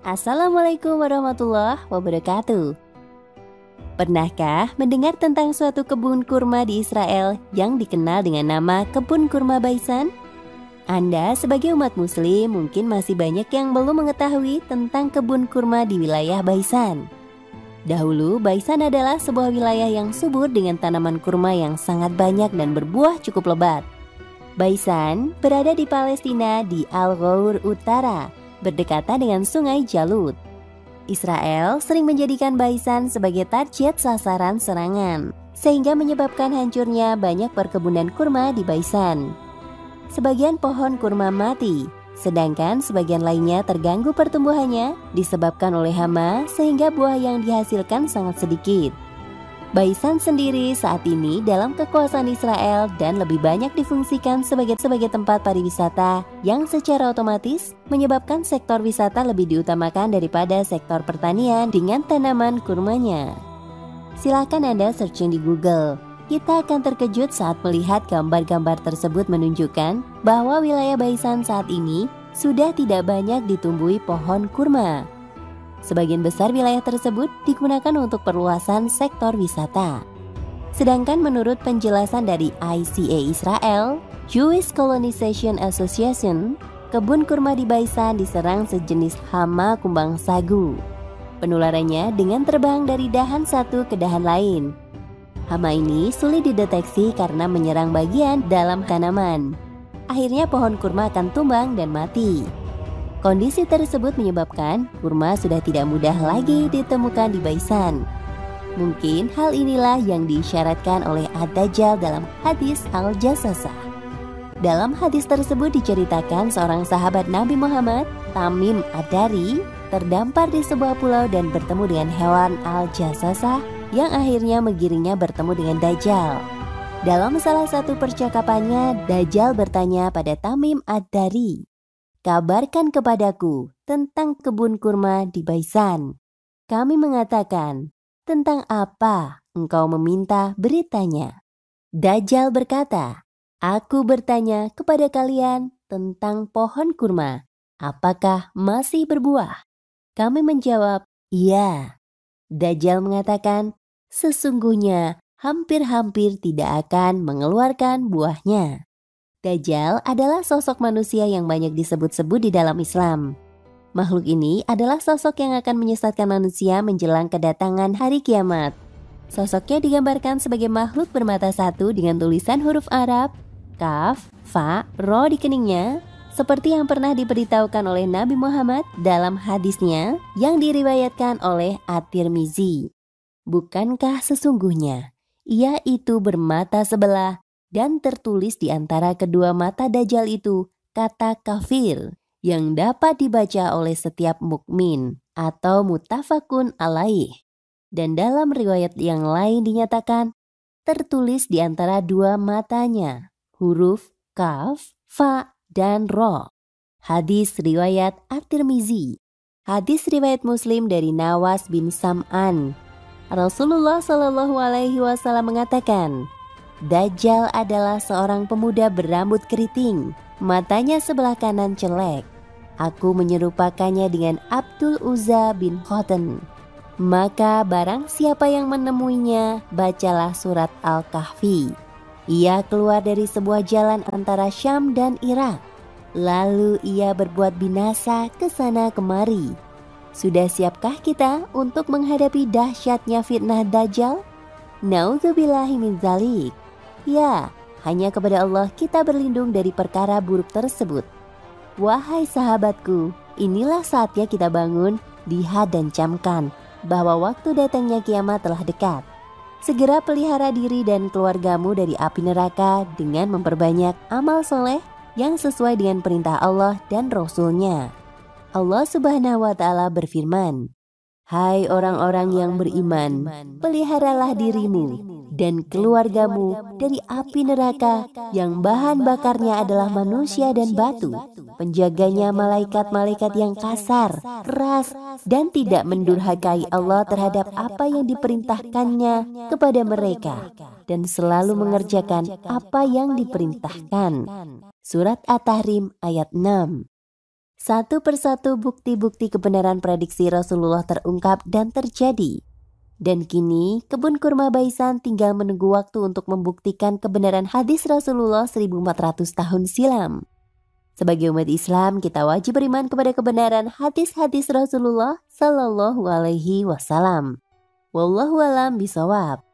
Assalamualaikum warahmatullahi wabarakatuh. Pernahkah mendengar tentang suatu kebun kurma di Israel yang dikenal dengan nama Kebun Kurma Baisan? Anda sebagai umat muslim mungkin masih banyak yang belum mengetahui tentang kebun kurma di wilayah Baisan. Dahulu, Baisan adalah sebuah wilayah yang subur dengan tanaman kurma yang sangat banyak dan berbuah cukup lebat. Baisan berada di Palestina di Al-Ghour Utara, berdekatan dengan Sungai Jalut. Israel sering menjadikan Baisan sebagai target sasaran serangan, sehingga menyebabkan hancurnya banyak perkebunan kurma di Baisan. Sebagian pohon kurma mati, sedangkan sebagian lainnya terganggu pertumbuhannya disebabkan oleh hama sehingga buah yang dihasilkan sangat sedikit. Baisan sendiri saat ini dalam kekuasaan Israel dan lebih banyak difungsikan sebagai tempat pariwisata yang secara otomatis menyebabkan sektor wisata lebih diutamakan daripada sektor pertanian dengan tanaman kurmanya. Silakan Anda searching di Google. Kita akan terkejut saat melihat gambar-gambar tersebut menunjukkan bahwa wilayah Baisan saat ini sudah tidak banyak ditumbuhi pohon kurma. Sebagian besar wilayah tersebut digunakan untuk perluasan sektor wisata. Sedangkan menurut penjelasan dari ICA Israel, Jewish Colonization Association, kebun kurma di Baisan diserang sejenis hama kumbang sagu. Penularannya dengan terbang dari dahan satu ke dahan lain. Hama ini sulit dideteksi karena menyerang bagian dalam tanaman. Akhirnya pohon kurma akan tumbang dan mati. Kondisi tersebut menyebabkan kurma sudah tidak mudah lagi ditemukan di Baisan. Mungkin hal inilah yang diisyaratkan oleh Ad-Dajjal dalam hadis Al-Jassasah. Dalam hadis tersebut diceritakan seorang sahabat Nabi Muhammad, Tamim Ad-Dari, terdampar di sebuah pulau dan bertemu dengan hewan Al-Jassasah yang akhirnya menggiringnya bertemu dengan Dajjal. Dalam salah satu percakapannya, Dajjal bertanya pada Tamim Ad-Dari, "Kabarkan kepadaku tentang kebun kurma di Baisan." Kami mengatakan, "Tentang apa engkau meminta beritanya?" Dajjal berkata, "Aku bertanya kepada kalian tentang pohon kurma. Apakah masih berbuah?" Kami menjawab, "Iya." Dajjal mengatakan, "Sesungguhnya hampir-hampir tidak akan mengeluarkan buahnya." Dajjal adalah sosok manusia yang banyak disebut-sebut di dalam Islam. Makhluk ini adalah sosok yang akan menyesatkan manusia menjelang kedatangan hari kiamat. Sosoknya digambarkan sebagai makhluk bermata satu dengan tulisan huruf Arab, kaf, fa, ro di keningnya, seperti yang pernah diberitahukan oleh Nabi Muhammad dalam hadisnya yang diriwayatkan oleh At-Tirmizi. Bukankah sesungguhnya ia itu bermata sebelah dan tertulis di antara kedua mata Dajjal itu kata kafir yang dapat dibaca oleh setiap mukmin atau muttafaqun alaih. Dan dalam riwayat yang lain dinyatakan tertulis di antara dua matanya huruf kaf, fa, dan ro. Hadis riwayat At-Tirmizi. Hadis riwayat Muslim dari Nawas bin Sam'an. Rasulullah Shallallahu Alaihi Wasallam mengatakan, Dajjal adalah seorang pemuda berambut keriting, matanya sebelah kanan celek. Aku menyerupakannya dengan Abdul Uzza bin Khoten. Maka barang siapa yang menemuinya, bacalah surat Al-Kahfi. Ia keluar dari sebuah jalan antara Syam dan Irak. Lalu ia berbuat binasa ke sana kemari. Sudah siapkah kita untuk menghadapi dahsyatnya fitnah Dajjal? Naudzubillahi min dzalik. Ya, hanya kepada Allah kita berlindung dari perkara buruk tersebut. Wahai sahabatku, inilah saatnya kita bangun, lihat dan camkan bahwa waktu datangnya kiamat telah dekat. Segera pelihara diri dan keluargamu dari api neraka dengan memperbanyak amal soleh yang sesuai dengan perintah Allah dan Rasul-Nya. Allah Subhanahu wa Ta'ala berfirman, "Hai orang-orang yang beriman, peliharalah dirimu dan keluargamu dari api neraka yang bahan bakarnya adalah manusia dan batu. Penjaganya malaikat-malaikat yang kasar, keras, dan tidak mendurhakai Allah terhadap apa yang diperintahkannya kepada mereka, dan selalu mengerjakan apa yang diperintahkan." Surat At-Tahrim ayat 6. Satu persatu bukti-bukti kebenaran prediksi Rasulullah terungkap dan terjadi. Dan kini, kebun kurma Baisan tinggal menunggu waktu untuk membuktikan kebenaran hadis Rasulullah 1400 tahun silam. Sebagai umat Islam, kita wajib beriman kepada kebenaran hadis-hadis Rasulullah Sallallahu Alaihi Wasallam. Wallahu a'lam bishawab.